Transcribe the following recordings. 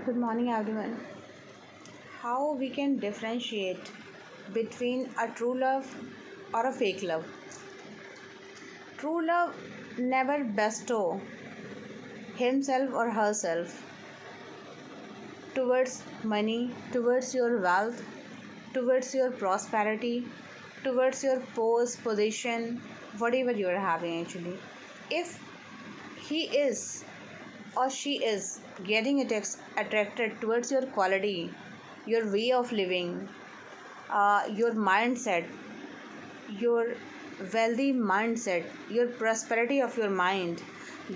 Good morning, everyone. How we can differentiate between a true love or a fake love? True love never bestow himself or herself towards money, towards your wealth, towards your prosperity, towards your post, position, whatever you are having actually. If he is or she is getting attracted towards your quality, your way of living, your mindset, your wealthy mindset, your prosperity of your mind,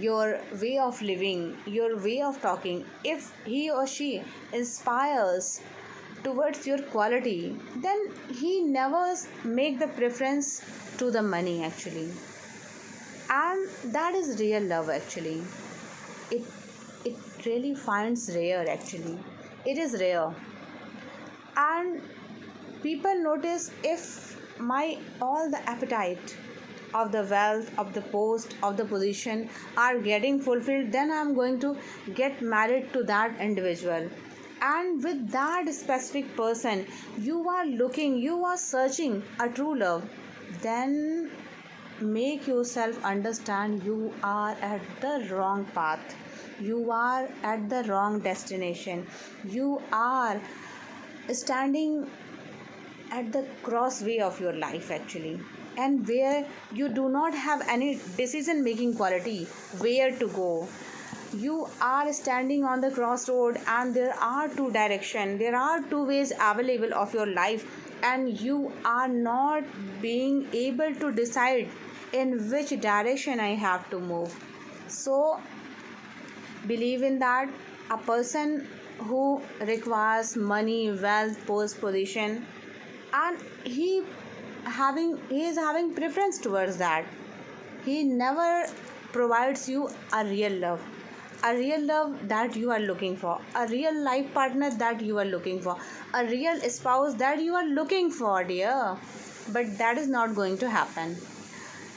your way of living, your way of talking, if he or she inspires towards your quality, then he never make the preference to the money actually. And that is real love actually. It it really finds rare actually. It is rare. And people notice if my all the appetite of the wealth, of the post, of the position are getting fulfilled, then I'm going to get married to that individual. And with that specific person you are looking, you are searching a true love, then make yourself understand you are at the wrong path, you are at the wrong destination, you are standing at the crossway of your life actually, and where you do not have any decision making quality where to go. You are standing on the crossroad and there are two directions, there are two ways available of your life, and you are not being able to decide in which direction I have to move. So believe in that. A person who requires money, wealth, post, position, and he is having preference towards that, he never provides you a real love, a real love that you are looking for, a real life partner that you are looking for, a real spouse that you are looking for, dear. But that is not going to happen.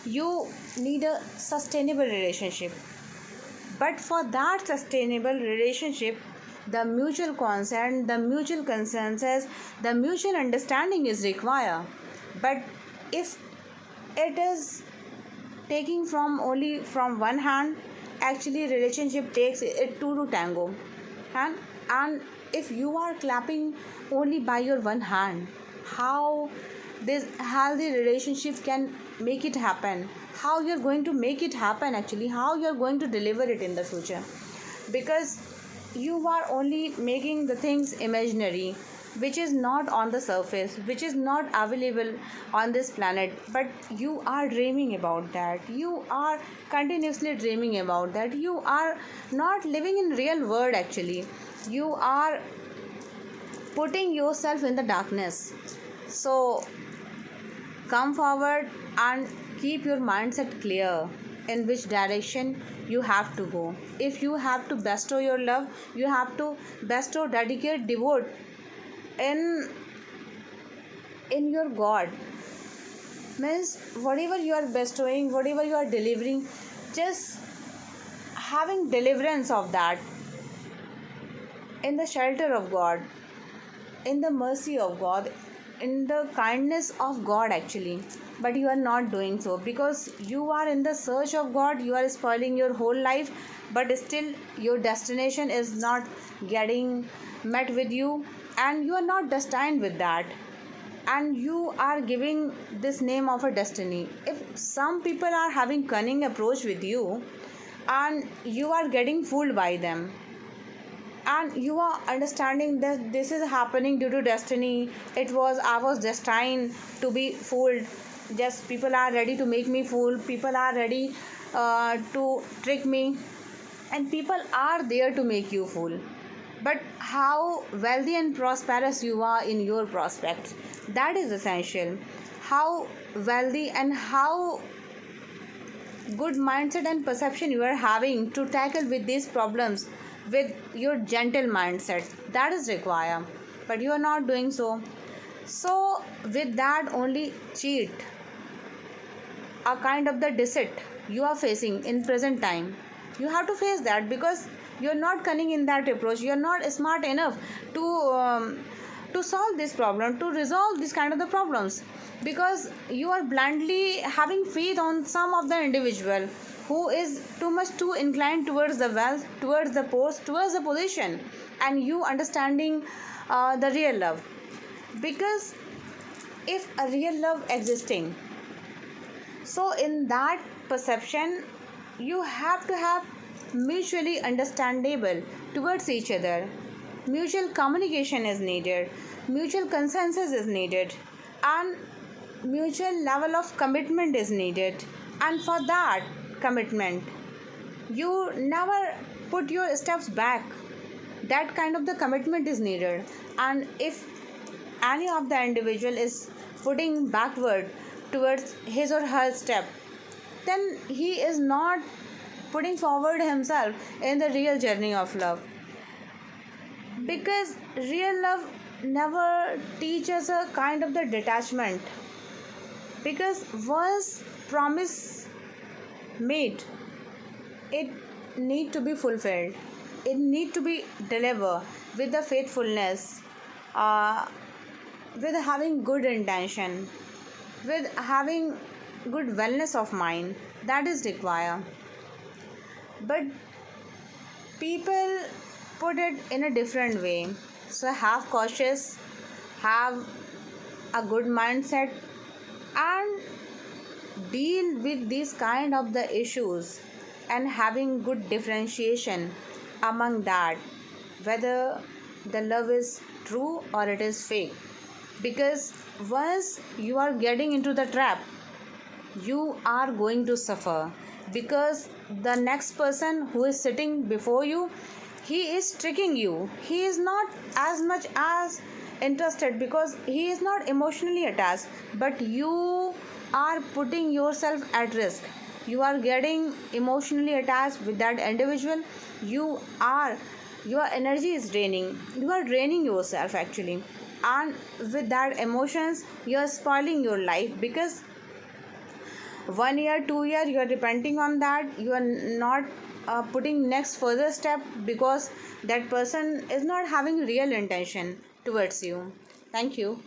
You need a sustainable relationship, but for that sustainable relationship, the mutual consent, the mutual consensus, the mutual understanding is required. But if it is taking from only from one hand, actually relationship takes it two to tango. And if you are clapping only by your one hand, how this healthy relationship can make it happen? How you're going to make it happen actually? How you're going to deliver it in the future? Because you are only making the things imaginary, which is not on the surface, which is not available on this planet, but you are dreaming about that, you are continuously dreaming about that, you are not living in real world actually, you are putting yourself in the darkness. So come forward and keep your mindset clear in which direction you have to go. If you have to bestow your love, you have to bestow, dedicate, devote in your God. Means whatever you are bestowing, whatever you are delivering, just having deliverance of that in the shelter of God, in the mercy of God, in the kindness of God actually. But you are not doing so because you are in the search of God, you are spoiling your whole life, but still your destination is not getting met with you, and you are not destined with that, and you are giving this name of a destiny. If some people are having cunning approach with you and you are getting fooled by them, and you are understanding that this is happening due to destiny, I was destined to be fooled, just people are ready to make me fool, people are ready to trick me, and people are there to make you fool. But how wealthy and prosperous you are in your prospects, that is essential. How wealthy and how good mindset and perception you are having to tackle with these problems with your gentle mindset, that is required, but you are not doing so. So with that only cheat, a kind of the deceit you are facing in present time, you have to face that, because You're not cunning in that approach. You're not smart enough to solve this problem, to resolve this kind of the problems, because you are blindly having faith on some of the individual who is too inclined towards the wealth, towards the post, towards the position, and you understanding the real love. Because if a real love existing, so in that perception you have to have mutually understandable towards each other. Mutual communication is needed, mutual consensus is needed, and mutual level of commitment is needed. And for that commitment, you never put your steps back. That kind of the commitment is needed. And if any of the individual is putting backward towards his or her step, then he is not putting forward himself in the real journey of love. Because real love never teaches a kind of the detachment, because once promise made, it need to be fulfilled, it need to be delivered with the faithfulness, uh, with having good intention, with having good wellness of mind, that is required. But people put it in a different way. So have cautious, have a good mindset, and deal with these kind of the issues, and having good differentiation among that, whether the love is true or it is fake. Because once you are getting into the trap, you are going to suffer, because the next person who is sitting before you, he is tricking you. He is not as much as interested, because he is not emotionally attached, but you are putting yourself at risk. You are getting emotionally attached with that individual. You are, your energy is draining, you are draining yourself actually, and with that emotions you are spoiling your life. Because 1 year 2 year you are depending on that, you are not putting next further step, because that person is not having real intention towards you. Thank you.